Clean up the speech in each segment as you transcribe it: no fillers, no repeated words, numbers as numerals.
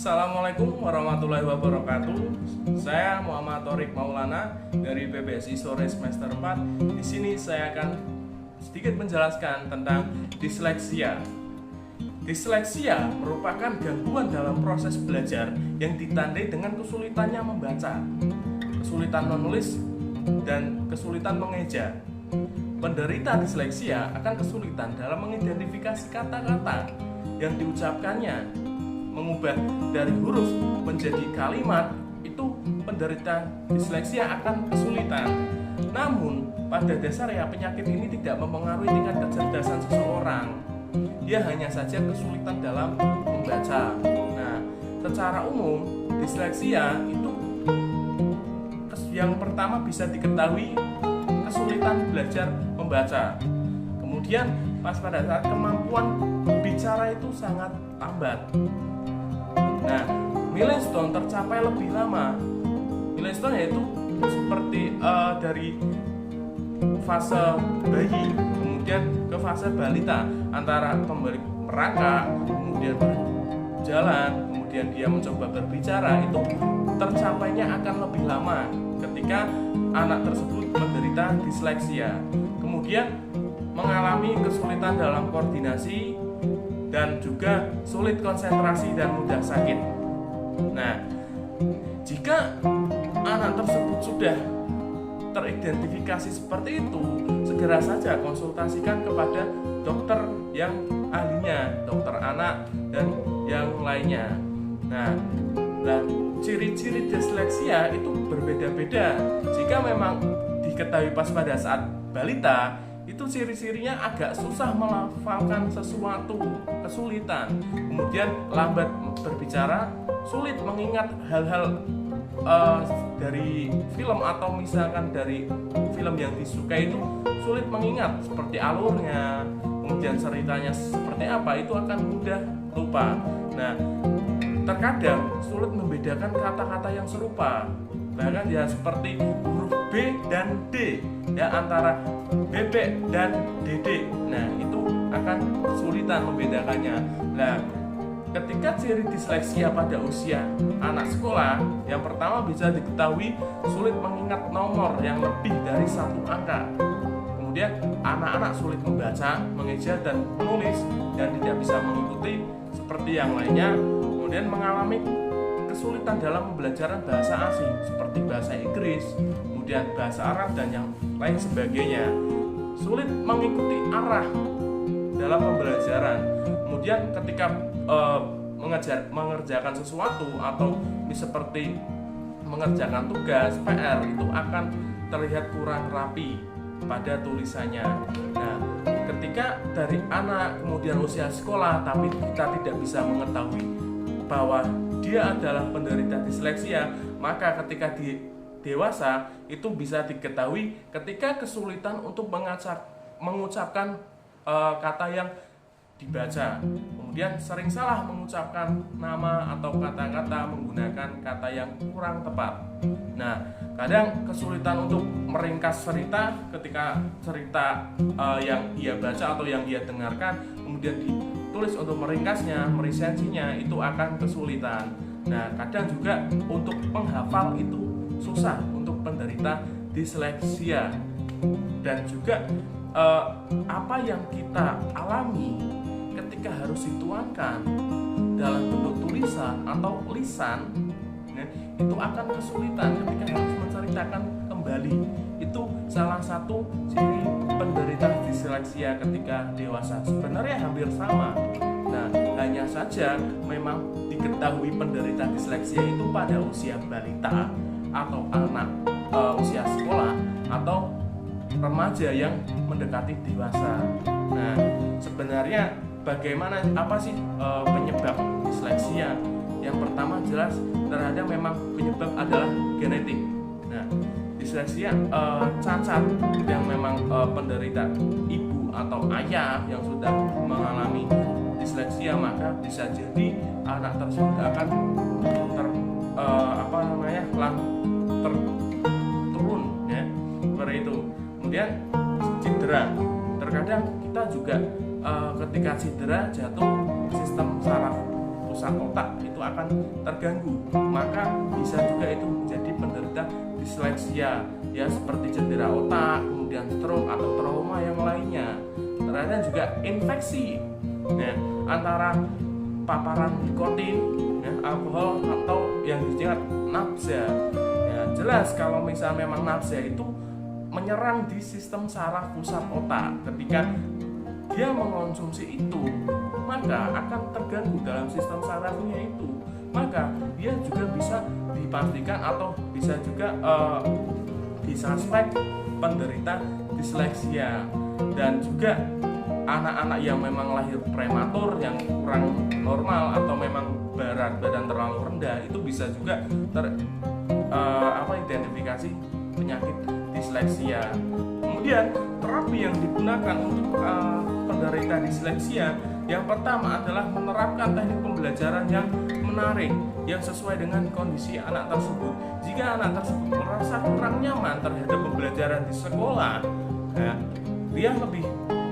Assalamualaikum warahmatullahi wabarakatuh. Saya Muhammad Thorik Maulana dari PBSI Sore semester 4. Di sini saya akan sedikit menjelaskan tentang disleksia. Disleksia merupakan gangguan dalam proses belajar yang ditandai dengan kesulitannya membaca, kesulitan menulis, dan kesulitan mengeja. Penderita disleksia akan kesulitan dalam mengidentifikasi kata-kata yang diucapkannya, mengubah dari huruf menjadi kalimat. Itu penderita disleksia akan kesulitan. Namun pada dasarnya penyakit ini tidak mempengaruhi tingkat kecerdasan seseorang. Dia hanya saja kesulitan dalam membaca. Nah, secara umum disleksia itu yang pertama bisa diketahui kesulitan belajar membaca. Kemudian pada saat kemampuan bicara itu sangat lambat. Nah, milestone tercapai lebih lama. Milestone yaitu seperti dari fase bayi kemudian ke fase balita, antara kembali merangkak, kemudian berjalan, kemudian dia mencoba berbicara, itu tercapainya akan lebih lama ketika anak tersebut menderita disleksia. Kemudian mengalami kesulitan dalam koordinasi dan juga sulit konsentrasi dan mudah sakit. Nah, jika anak tersebut sudah teridentifikasi seperti itu, segera saja konsultasikan kepada dokter yang ahlinya, dokter anak dan yang lainnya. Nah, ciri-ciri disleksia itu berbeda-beda. Jika memang diketahui pas pada saat balita, itu ciri-cirinya agak susah melafalkan sesuatu, kesulitan, kemudian lambat berbicara, sulit mengingat hal-hal dari film atau misalkan dari film yang disukai itu sulit mengingat seperti alurnya, kemudian ceritanya seperti apa, itu akan mudah lupa. Nah, terkadang sulit membedakan kata-kata yang serupa, bahkan ya seperti huruf B dan D, ya antara bebek dan dedek. Nah, itu akan kesulitan membedakannya. Nah, ketika ciri disleksia pada usia anak sekolah, yang pertama bisa diketahui sulit mengingat nomor yang lebih dari satu angka. Kemudian anak-anak sulit membaca, mengeja, dan menulis, dan tidak bisa mengikuti seperti yang lainnya. Kemudian mengalami kesulitan dalam pembelajaran bahasa asing seperti bahasa Inggris, kemudian bahasa Arab dan yang lain sebagainya. Sulit mengikuti arah dalam pembelajaran. Kemudian ketika mengerjakan sesuatu atau seperti mengerjakan tugas PR, itu akan terlihat kurang rapi pada tulisannya. Nah, ketika dari anak kemudian usia sekolah tapi kita tidak bisa mengetahui bahwa dia adalah penderita disleksia, maka ketika di dewasa itu bisa diketahui ketika kesulitan untuk mengucapkan kata yang dibaca, kemudian sering salah mengucapkan nama atau kata-kata, menggunakan kata yang kurang tepat. Nah, kadang kesulitan untuk meringkas cerita ketika cerita yang ia baca atau yang ia dengarkan kemudian ditulis untuk meringkasnya, meresensinya, itu akan kesulitan. Nah, kadang juga untuk menghafal itu susah untuk penderita disleksia. Dan juga apa yang kita alami ketika harus dituangkan dalam bentuk tulisan atau lisan, itu akan kesulitan ketika harus menceritakan kembali. Itu salah satu ciri penderita disleksia ketika dewasa. Sebenarnya hampir sama. Nah, hanya saja memang diketahui penderita disleksia itu pada usia balita atau anak usia sekolah atau remaja yang mendekati dewasa. Nah, sebenarnya bagaimana, apa sih penyebab disleksia? Yang pertama jelas terhadap memang penyebab adalah genetik. Nah, disleksia cacat yang memang penderita ibu atau ayah yang sudah mengalami disleksia, maka bisa jadi anak tersebut akan turun, ya, seperti itu. Kemudian cedera, terkadang kita juga ketika cedera jatuh, sistem saraf pusat otak itu akan akan terganggu, maka bisa juga itu menjadi penderita disleksia ya, seperti cedera otak, kemudian stroke atau trauma yang lainnya. Terkadang juga infeksi ya, antara paparan nikotin ya, alkohol atau yang disingkat nafsa ya. Jelas kalau misalnya memang nafsa itu menyerang di sistem saraf pusat otak, ketika dia mengonsumsi itu maka akan terganggu dalam sistem sarafnya itu, maka dia juga bisa dipastikan atau bisa juga disuspek penderita disleksia. Dan juga anak-anak yang memang lahir prematur yang kurang normal atau memang berat badan terlalu rendah itu bisa juga identifikasi penyakit disleksia. Kemudian terapi yang digunakan untuk penderita disleksia yang pertama adalah menerapkan teknik pembelajaran yang menarik yang sesuai dengan kondisi anak tersebut. Jika anak tersebut merasa kurang nyaman terhadap pembelajaran di sekolah, ya, dia lebih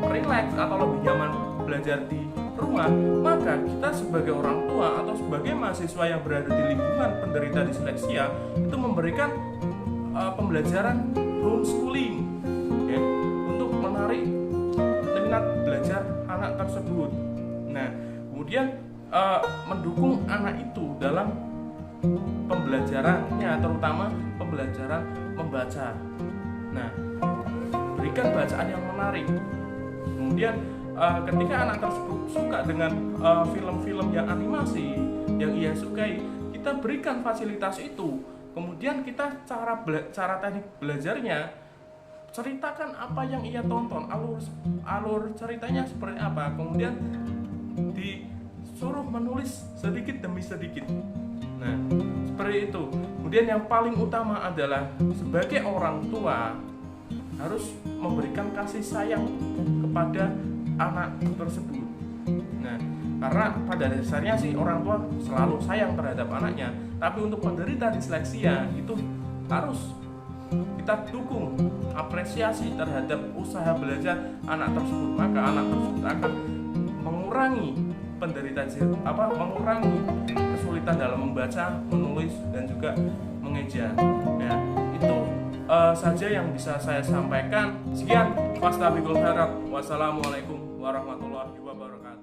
rileks atau lebih nyaman belajar di rumah, maka kita sebagai orang tua atau sebagai mahasiswa yang berada di lingkungan penderita disleksia itu memberikan pembelajaran homeschooling ya, untuk menarik minat belajar anak tersebut. Nah, kemudian mendukung anak itu dalam pembelajarannya, terutama pembelajaran membaca. Nah, berikan bacaan yang menarik. Kemudian ketika anak tersebut suka dengan film-film yang animasi yang ia sukai, kita berikan fasilitas itu. Kemudian kita cara teknik belajarnya, ceritakan apa yang ia tonton, alur ceritanya seperti apa, kemudian disuruh menulis sedikit demi sedikit. Nah, seperti itu. Kemudian yang paling utama adalah sebagai orang tua harus memberikan kasih sayang kepada anak tersebut. Nah, karena pada dasarnya sih orang tua selalu sayang terhadap anaknya, tapi untuk penderita disleksia itu harus kita dukung, apresiasi terhadap usaha belajar anak tersebut, maka anak tersebut akan mengurangi mengurangi kesulitan dalam membaca, menulis dan juga mengeja. Ya, itu saja yang bisa saya sampaikan. Sekian, wassalamualaikum warahmatullahi wabarakatuh.